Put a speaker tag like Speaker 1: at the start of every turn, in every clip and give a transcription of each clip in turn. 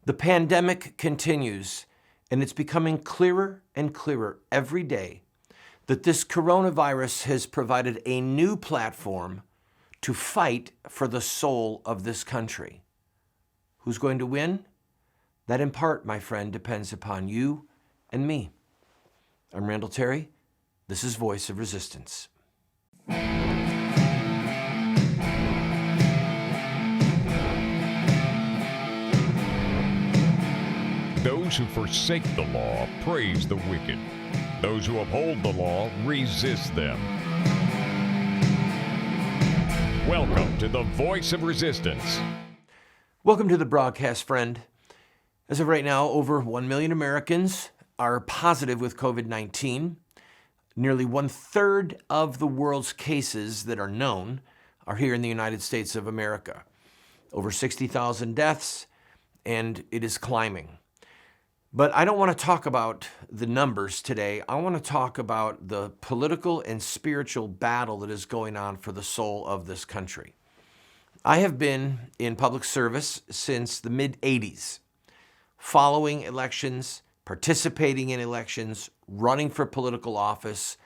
Speaker 1: The pandemic continues, and it's becoming clearer and clearer every day that this coronavirus has provided a new platform to fight for the soul of this country. Who's going to win? That in part, my friend, depends upon you and me. I'm Randall Terry. This is Voice of Resistance.
Speaker 2: Those who forsake the law praise the wicked. Those who uphold the law resist them. Welcome to the Voice of Resistance.
Speaker 1: Welcome to the broadcast, friend. As of right now, over 1 million Americans are positive with COVID-19. Nearly 1/3 of the world's cases that are known are here in the United States of America. Over 60,000 deaths, and it is climbing. But I don't want to talk about the numbers today. I want to talk about the political and spiritual battle that is going on for the soul of this country. I have been in public service since the mid-'80s, following elections, participating in elections, running for political office,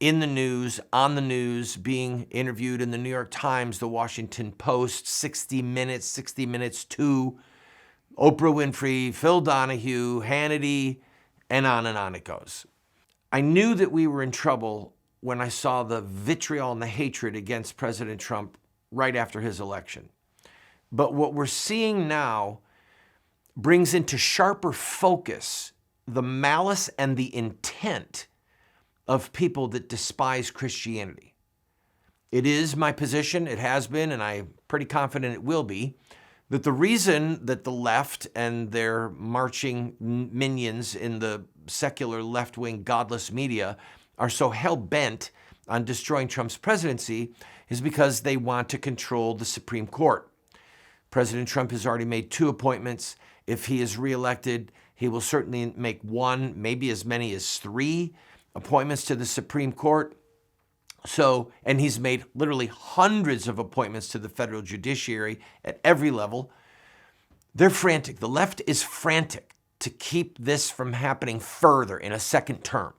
Speaker 1: in the news, on the news, being interviewed in the New York Times, the Washington Post, 60 Minutes 2, Oprah Winfrey, Phil Donahue, Hannity, and on it goes. I knew that we were in trouble when I saw the vitriol and the hatred against President Trump right after his election. But what we're seeing now brings into sharper focus the malice and the intent of people that despise Christianity. It is my position, it has been, and I'm pretty confident it will be, that the reason that the left and their marching minions in the secular left-wing godless media are so hell-bent on destroying Trump's presidency is because they want to control the Supreme Court. President Trump has already made 2 appointments. If he is reelected, he will certainly make 1, maybe as many as 3 appointments to the Supreme Court. And he's made literally hundreds of appointments to the federal judiciary at every level. They're frantic. The left is frantic to keep this from happening further in a second term.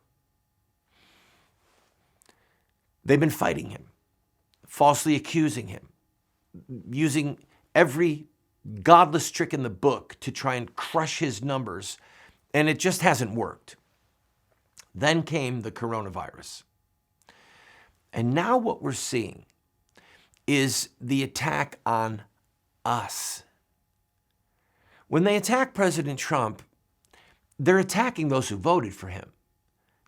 Speaker 1: They've been fighting him, falsely accusing him, using every godless trick in the book to try and crush his numbers, and it just hasn't worked. Then came the coronavirus. And now what we're seeing is the attack on us. When they attack President Trump, they're attacking those who voted for him.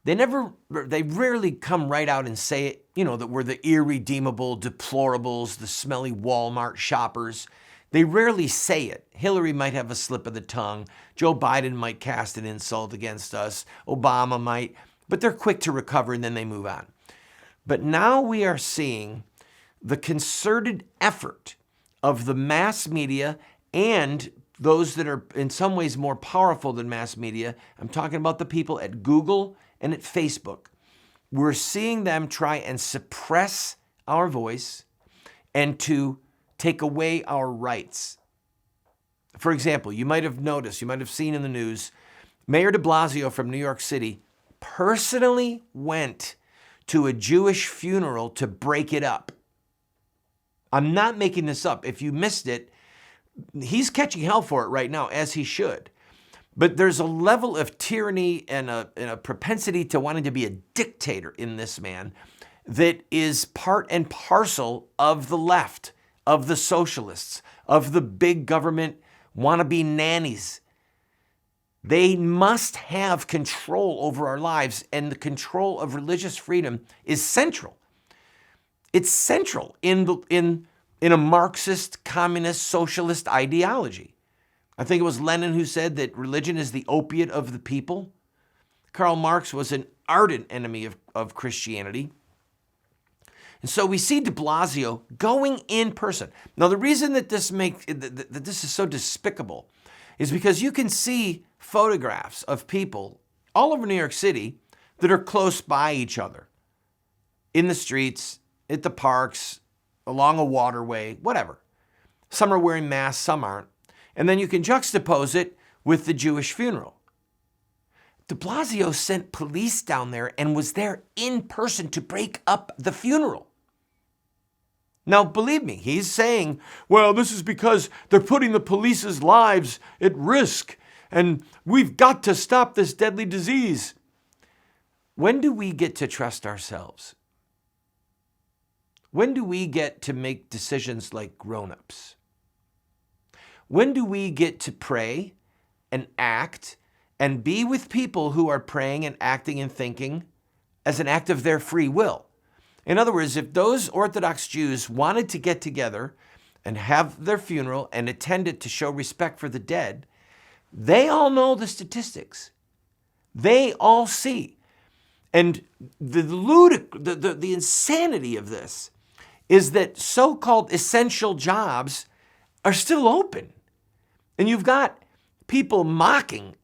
Speaker 1: They rarely come right out and say it, that we're the irredeemable deplorables, the smelly Walmart shoppers. They rarely say it. Hillary might have a slip of the tongue. Joe Biden might cast an insult against us. Obama might, but they're quick to recover and then they move on. But now we are seeing the concerted effort of the mass media and those that are in some ways more powerful than mass media. I'm talking about the people at Google and at Facebook. We're seeing them try and suppress our voice and to take away our rights. For example, you might have noticed, you might have seen in the news, Mayor de BLASIO from New York City personally went to a Jewish funeral to break it up. I'm not making this up. If you missed it, he's catching hell for it right now, as he should. But there's a level of tyranny and a propensity to wanting to be a dictator in this man that is part and parcel of the left, of the socialists, of the big government wannabe nannies. They must have control over our lives, and the control of religious freedom is central. It's central in a Marxist, communist, socialist ideology. I think it was Lenin who said that religion is the opiate of the people. Karl Marx was an ardent enemy of Christianity. And so we see de BLASIO going in person. Now, the reason that this is so despicable is because you can see photographs of people all over New York City that are close by each other, in the streets, at the parks, along a waterway, whatever. Some are wearing masks, some aren't. And then you can juxtapose it with the Jewish funeral. De Blasio sent police down there and was there in person to break up the funeral. Now, believe me, he's saying, well, this is because they're putting the police's lives at risk, and we've got to stop this deadly disease. When do we get to trust ourselves? When do we get to make decisions like grown-ups? When do we get to pray and act and be with people who are praying and acting and thinking as an act of their free will? In other words, if those Orthodox Jews wanted to get together and have their funeral and attend it to show respect for the dead, they all know the statistics. They all see. And the insanity of this is that so-called essential jobs are still open. And you've got people mocking.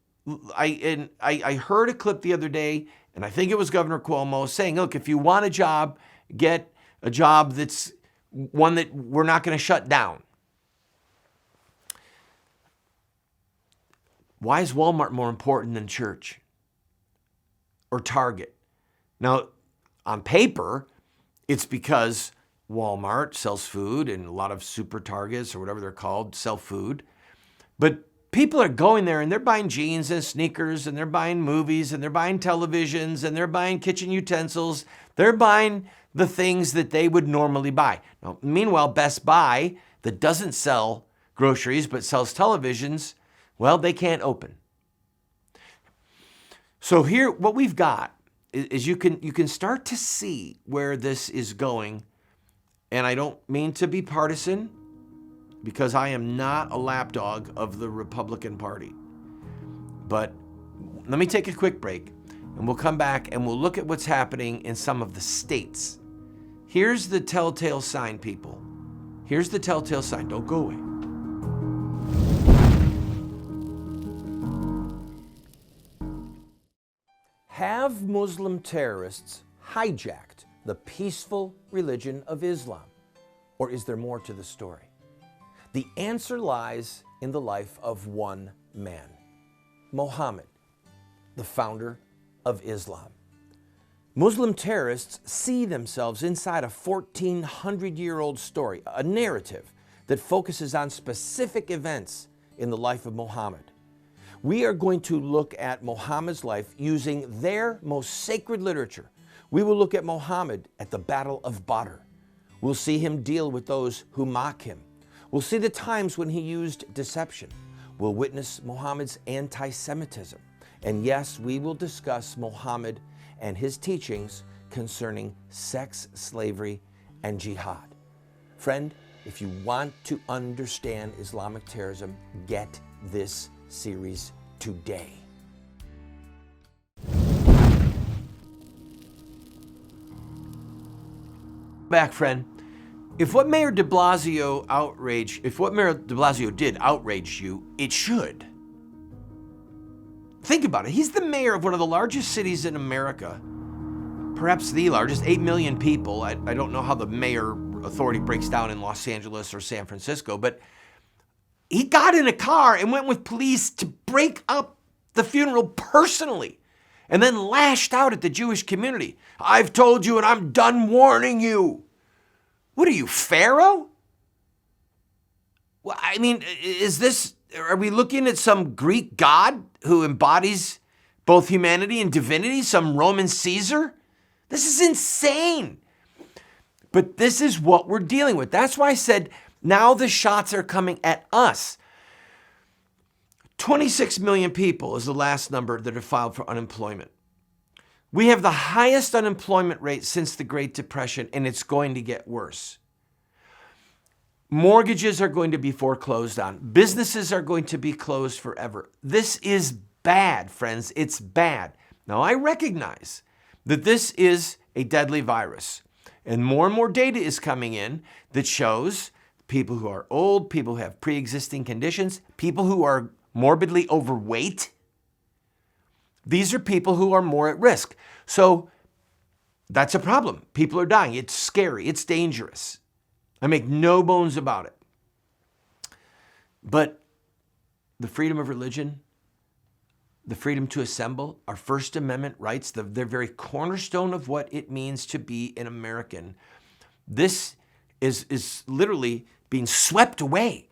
Speaker 1: I heard a clip the other day, and I think it was Governor Cuomo saying, look, if you want a job, get a job that's one that we're not going to shut down. Why is Walmart more important than church or Target? Now, on paper, it's because Walmart sells food and a lot of super Targets or whatever they're called sell food. But people are going there and they're buying jeans and sneakers and they're buying movies and they're buying televisions and they're buying kitchen utensils. They're buying the things that they would normally buy. Now, meanwhile, Best Buy, that doesn't sell groceries but sells televisions, well, they can't open. So here, what we've got is you can start to see where this is going. And I don't mean to be partisan, because I am not a lapdog of the Republican Party. But let me take a quick break, and we'll come back and we'll look at what's happening in some of the states. Here's the telltale sign, people. Here's the telltale sign. Don't go away. Have Muslim terrorists hijacked the peaceful religion of Islam? Or is there more to the story? The answer lies in the life of one man, Muhammad, the founder of Islam. Muslim terrorists see themselves inside a 1,400-year-old story, a narrative that focuses on specific events in the life of Muhammad. We are going to look at Muhammad's life using their most sacred literature. We will look at Muhammad at the Battle of Badr. We'll see him deal with those who mock him. We'll see the times when he used deception. We'll witness Muhammad's anti-Semitism. And yes, we will discuss Muhammad and his teachings concerning sex, slavery, and jihad. Friend, if you want to understand Islamic terrorism, get this series today. Back, friend. If what Mayor de Blasio did outrage you, it should. Think about it. He's the mayor of one of the largest cities in America, perhaps the largest, 8 million people. I don't know how the mayor authority breaks down in Los Angeles or San Francisco, but he got in a car and went with police to break up the funeral personally, and then lashed out at the Jewish community. I've told you and I'm done warning you. What are you, Pharaoh? Well, I mean, are we looking at some Greek god who embodies both humanity and divinity, some Roman Caesar? This is insane. But this is what we're dealing with. That's why I said, now the shots are coming at us. 26 million people is the last number that have filed for unemployment. We have the highest unemployment rate since the Great Depression, and it's going to get worse. Mortgages are going to be foreclosed on. Businesses are going to be closed forever. This is bad, friends. It's bad. Now, I recognize that this is a deadly virus, and more data is coming in that shows people who are old, people who have pre-existing conditions, people who are morbidly overweight. These are people who are more at risk. So that's a problem. People are dying. It's scary. It's dangerous. I make no bones about it. But the freedom of religion, the freedom to assemble, our First Amendment rights, the very cornerstone of what it means to be an American. This is literally being swept away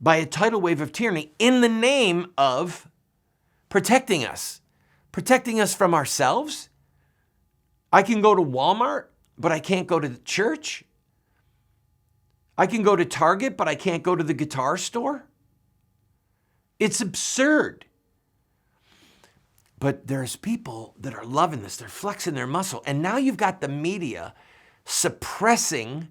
Speaker 1: by a tidal wave of tyranny in the name of protecting us from ourselves. I can go to Walmart, but I can't go to the church. I can go to Target, but I can't go to the guitar store. It's absurd. But there's people that are loving this. They're flexing their muscle. And now you've got the media suppressing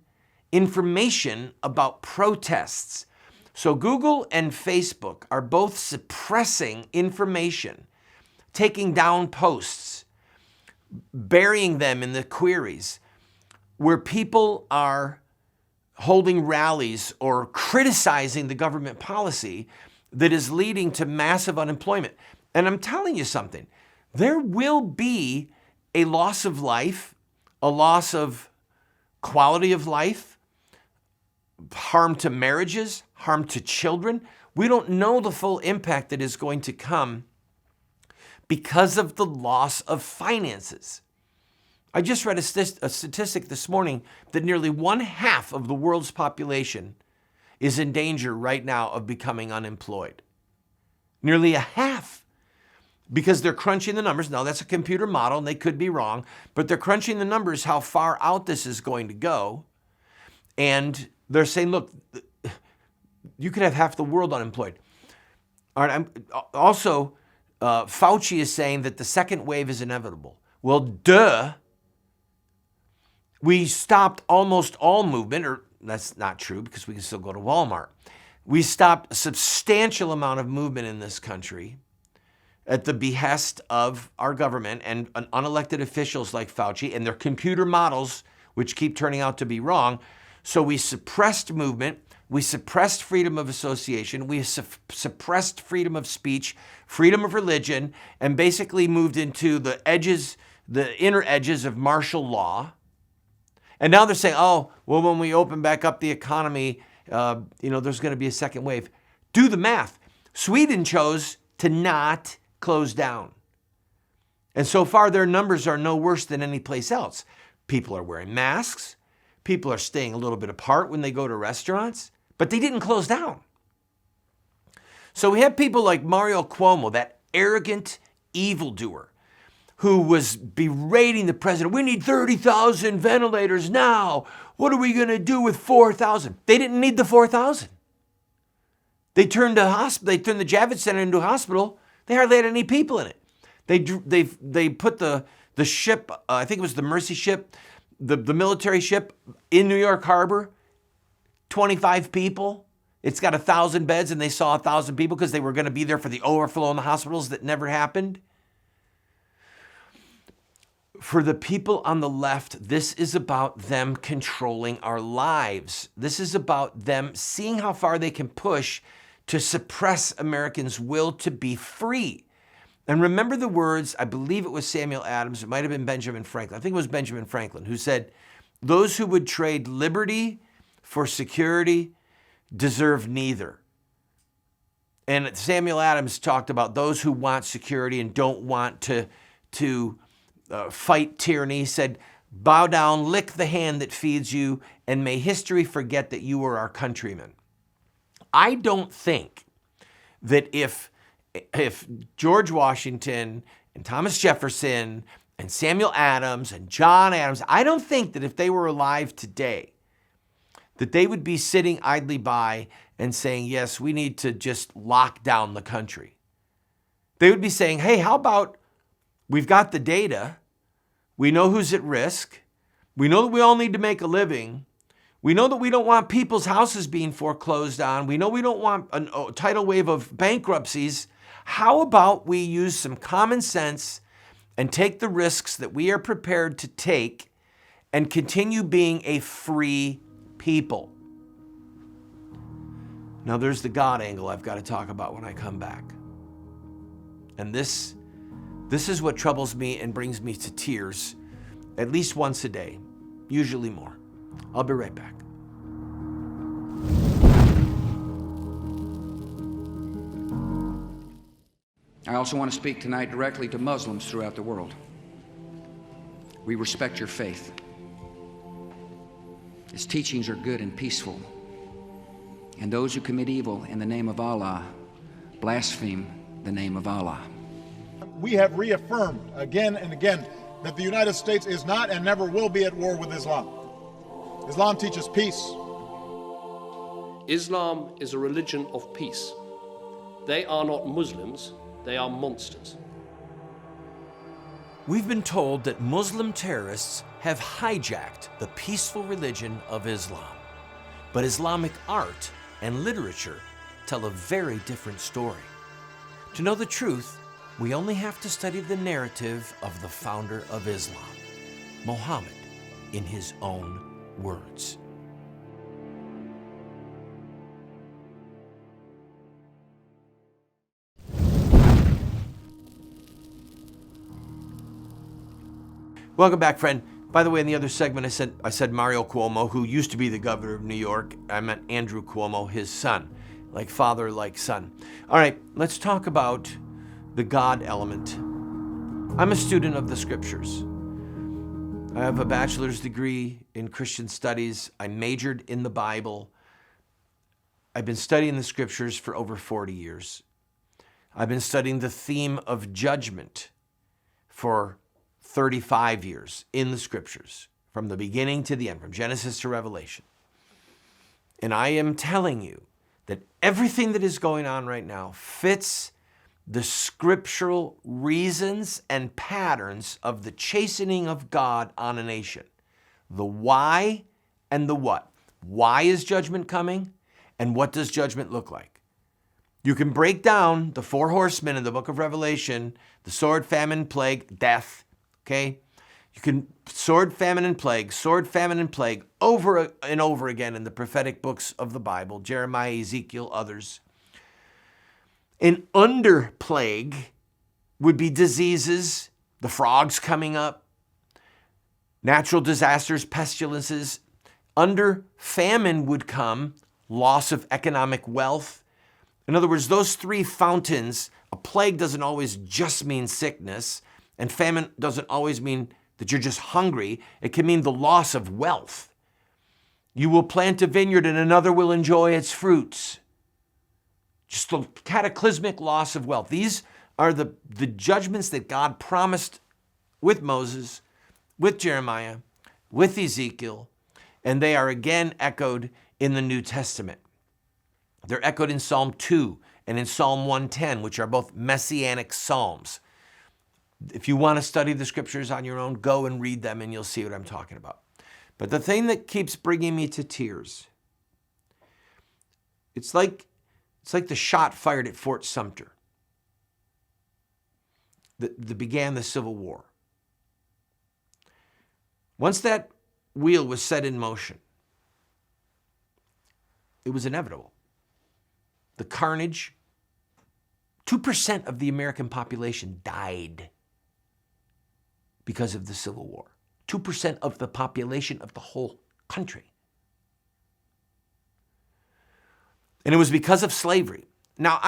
Speaker 1: information about protests. So Google and Facebook are both suppressing information, taking down posts, burying them in the queries, where people are holding rallies or criticizing the government policy that is leading to massive unemployment. And I'm telling you something, there will be a loss of life, a loss of quality of life, harm to marriages, harm to children. We don't know the full impact that is going to come because of the loss of finances. I just read a statistic this morning that nearly 1/2 of the world's population is in danger right now of becoming unemployed. Nearly 1/2. Because they're crunching the numbers. Now, that's a computer model, and they could be wrong, but they're crunching the numbers, how far out this is going to go. And they're saying, look, you could have half the world unemployed. All right, also, Fauci is saying that the second wave is inevitable. Well, duh. We stopped almost all movement, or that's not true because we can still go to Walmart. We stopped a substantial amount of movement in this country at the behest of our government and unelected officials like Fauci and their computer models, which keep turning out to be wrong. So we suppressed movement, we suppressed freedom of association, we suppressed freedom of speech, freedom of religion, and basically moved into the inner edges of martial law. And now they're saying, oh, well, when we open back up the economy, there's going to be a second wave. Do the math. Sweden chose to not close down. And so far, their numbers are no worse than any place else. People are wearing masks. People are staying a little bit apart when they go to restaurants, but they didn't close down. So we have people like Mario Cuomo, that arrogant evildoer, who was berating the president. We need 30,000 ventilators now. What are we going to do with 4,000? They didn't need the 4,000. They turned the Javits Center into a hospital. They hardly had any people in it. They put the ship, I think it was the Mercy ship, the military ship in New York Harbor, 25 people. It's got 1,000 beds, and they saw 1,000 people because they were going to be there for the overflow in the hospitals that never happened. For the people on the left, this is about them controlling our lives. This is about them seeing how far they can push to suppress Americans' will to be free. And remember the words, I believe it was Samuel Adams, it might have been Benjamin Franklin. I think it was Benjamin Franklin who said, those who would trade liberty for security deserve neither. And Samuel Adams talked about those who want security and don't want to fight tyranny. He said, bow down, lick the hand that feeds you, and may history forget that you were our countrymen. I don't think that if George Washington and Thomas Jefferson and Samuel Adams and John Adams, I don't think that if they were alive today, that they would be sitting idly by and saying, yes, we need to just lock down the country. They would be saying, hey, how about we've got the data, we know who's at risk, we know that we all need to make a living, we know that we don't want people's houses being foreclosed on, we know we don't want a tidal wave of bankruptcies. How about we use some common sense and take the risks that we are prepared to take and continue being a free people? Now there's the God angle I've got to talk about when I come back. And this is what troubles me and brings me to tears at least once a day, usually more. I'll be right back.
Speaker 3: I also want to speak tonight directly to Muslims throughout the world. We respect your faith. Its teachings are good and peaceful. And those who commit evil in the name of Allah blaspheme the name of Allah.
Speaker 4: We have reaffirmed again and again that the United States is not and never will be at war with Islam. Islam teaches peace.
Speaker 5: Islam is a religion of peace. They are not Muslims, they are monsters.
Speaker 1: We've been told that Muslim terrorists have hijacked the peaceful religion of Islam. But Islamic art and literature tell a very different story. To know the truth, we only have to study the narrative of the founder of Islam, Muhammad, in his own words. Welcome back, friend. By the way, in the other segment, I said Mario Cuomo, who used to be the governor of New York. I meant Andrew Cuomo, his son, like father, like son. All right, let's talk about the God element. I'm a student of the scriptures. I have a bachelor's degree in Christian studies. I majored in the Bible. I've been studying the scriptures for over 40 years. I've been studying the theme of judgment for 35 years in the scriptures, from the beginning to the end, from Genesis to Revelation. And I am telling you that everything that is going on right now fits the scriptural reasons and patterns of the chastening of God on a nation. The why and the what. Why is judgment coming? And what does judgment look like? You can break down the 4 horsemen in the book of Revelation, the sword, famine, plague, death. Okay? You can sword, famine, and plague over and over again in the prophetic books of the Bible, Jeremiah, Ezekiel, others. An under plague would be diseases, the frogs coming up, natural disasters, pestilences. Under famine would come loss of economic wealth. In other words, those 3 fountains, a plague doesn't always just mean sickness, and famine doesn't always mean that you're just hungry. It can mean the loss of wealth. You will plant a vineyard and another will enjoy its fruits. Just the cataclysmic loss of wealth. These are the judgments that God promised with Moses, with Jeremiah, with Ezekiel, and they are again echoed in the New Testament. They're echoed in Psalm 2 and in Psalm 110, which are both messianic psalms. If you want to study the scriptures on your own, go and read them and you'll see what I'm talking about. But the thing that keeps bringing me to tears, it's like the shot fired at Fort Sumter that began the Civil War. Once that wheel was set in motion, it was inevitable. The carnage, 2% of the American population died because of the Civil War. 2% of the population of the whole country. And it was because of slavery. Now,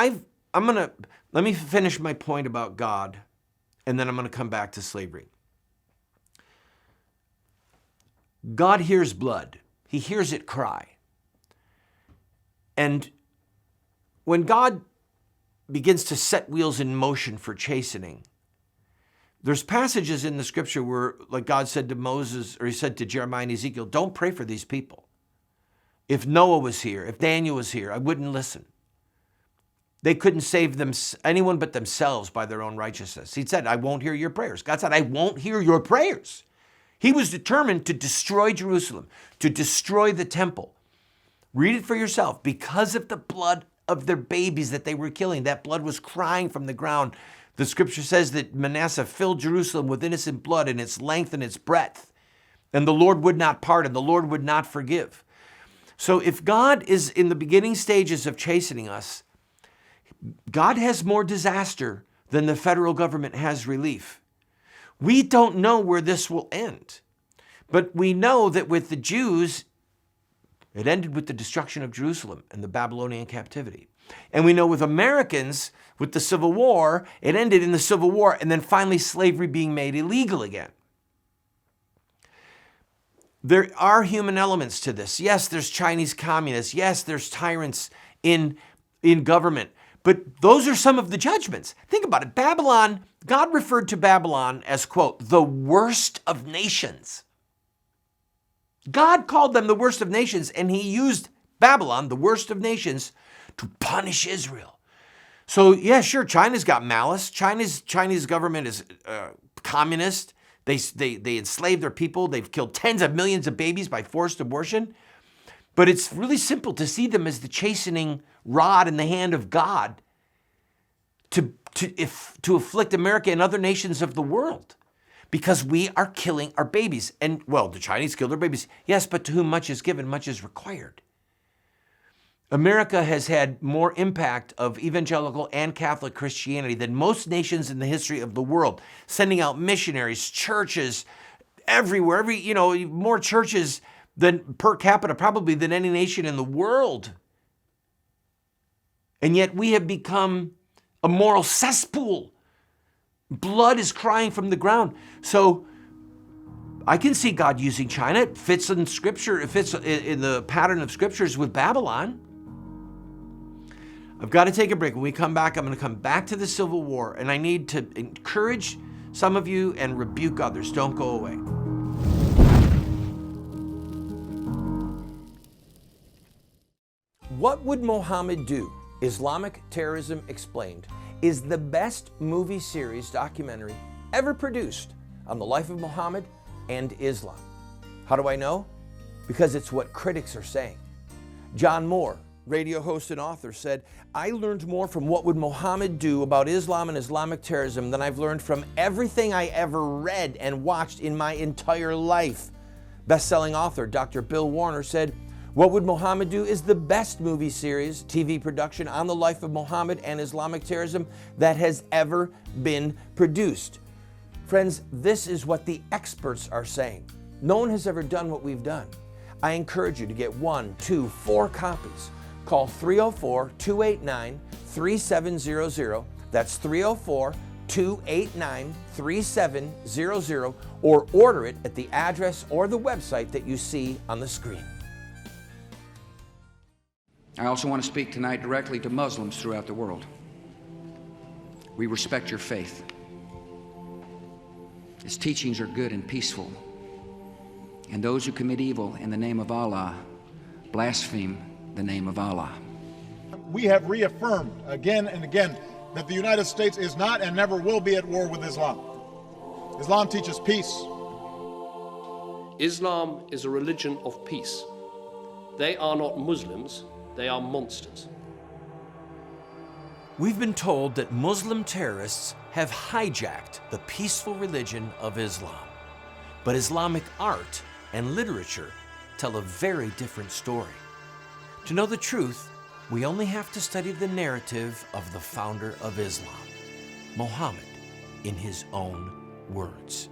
Speaker 1: let me finish my point about God, and then I'm going to come back to slavery. God hears blood. He hears it cry. And when God begins to set wheels in motion for chastening, there's passages in the scripture where, like God said to Moses, or he said to Jeremiah and Ezekiel, don't pray for these people. If Noah was here, if Daniel was here, I wouldn't listen. They couldn't save anyone but themselves by their own righteousness. He said, I won't hear your prayers. God said, I won't hear your prayers. He was determined to destroy Jerusalem, to destroy the temple. Read it for yourself. Because of the blood of their babies that they were killing, that blood was crying from the ground. The scripture says that Manasseh filled Jerusalem with innocent blood in its length and its breadth. And the Lord would not pardon, the Lord would not forgive. So if God is in the beginning stages of chastening us, God has more disaster than the federal government has relief. We don't know where this will end, but we know that with the Jews, it ended with the destruction of Jerusalem and the Babylonian captivity. And we know with Americans, with the Civil War, it ended in the Civil War and then finally slavery being made illegal again. There are human elements to this. Yes, there's Chinese communists. Yes, there's tyrants in government. But those are some of the judgments. Think about it. Babylon, God referred to Babylon as, quote, the worst of nations. God called them the worst of nations, and he used Babylon, the worst of nations, to punish Israel. So, yeah, sure, China's got malice. Chinese government is communist. They enslave their people. They've killed tens of millions of babies by forced abortion. But it's really simple to see them as the chastening rod in the hand of God to afflict America and other nations of the world, because we are killing our babies. And, well, the Chinese killed their babies. Yes, but to whom much is given, much is required. America has had more impact of evangelical and Catholic Christianity than most nations in the history of the world, sending out missionaries, churches everywhere, more churches than per capita probably than any nation in the world. And yet we have become a moral cesspool. Blood is crying from the ground. So I can see God using China. It fits in Scripture. It fits in the pattern of Scriptures with Babylon. I've got to take a break. When we come back, I'm going to come back to the Civil War, and I need to encourage some of you and rebuke others. Don't go away. What Would Mohammed Do? Islamic Terrorism Explained is the best movie series documentary ever produced on the life of Muhammad and Islam. How do I know? Because it's what critics are saying. John Moore, radio host and author, said, "I learned more from What Would Mohammed Do about Islam and Islamic terrorism than I've learned from everything I ever read and watched in my entire life." Best-selling author Dr. Bill Warner said, "What Would Mohammed Do is the best movie series, TV production on the life of Muhammad and Islamic terrorism that has ever been produced." Friends, this is what the experts are saying. No one has ever done what we've done. I encourage you to get 1, 2, 4 copies. Call 304-289-3700. That's 304-289-3700, or order it at the address or the website that you see on the screen.
Speaker 3: I also want to speak tonight directly to Muslims throughout the world. We respect your faith. Its teachings are good and peaceful. And those who commit evil in the name of Allah blaspheme the name of Allah.
Speaker 4: We have reaffirmed again and again that the United States is not and never will be at war with Islam. Islam teaches peace.
Speaker 5: Islam is a religion of peace. They are not Muslims, they are monsters.
Speaker 1: We've been told that Muslim terrorists have hijacked the peaceful religion of Islam. But Islamic art and literature tell a very different story. To know the truth, we only have to study the narrative of the founder of Islam, Muhammad, in his own words.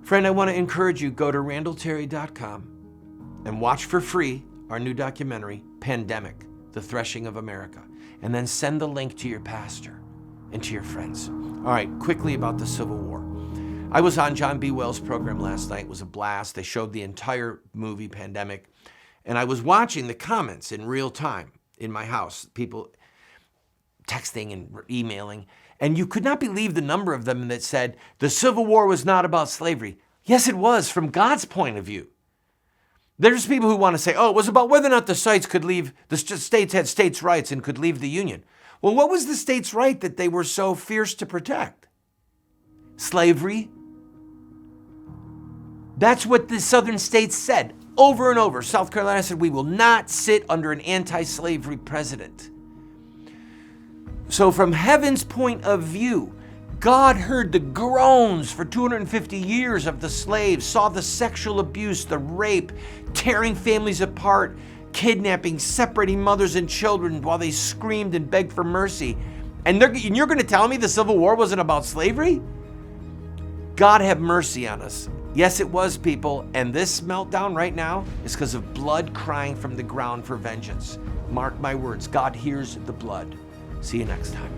Speaker 1: Friend, I want to encourage you, go to randallterry.com and watch for free our new documentary, Pandemic, The Threshing of America, and then send the link to your pastor and to your friends. All right, quickly about the Civil War. I was on John B. Wells' program last night. It was a blast. They showed the entire movie, Pandemic, and I was watching the comments in real time in my house, people texting and emailing, and you could not believe the number of them that said, the Civil War was not about slavery. Yes, it was, from God's point of view. There's people who want to say, oh, it was about whether or not the states had states' rights and could leave the Union. Well, what was the states' right that they were so fierce to protect? Slavery? That's what the southern states said over and over. South Carolina said, we will not sit under an anti-slavery president. So from heaven's point of view, God heard the groans for 250 years of the slaves, saw the sexual abuse, the rape, tearing families apart, kidnapping, separating mothers and children while they screamed and begged for mercy. And you're going to tell me the Civil War wasn't about slavery? God have mercy on us. Yes, it was, people. And this meltdown right now is because of blood crying from the ground for vengeance. Mark my words, God hears the blood. See you next time.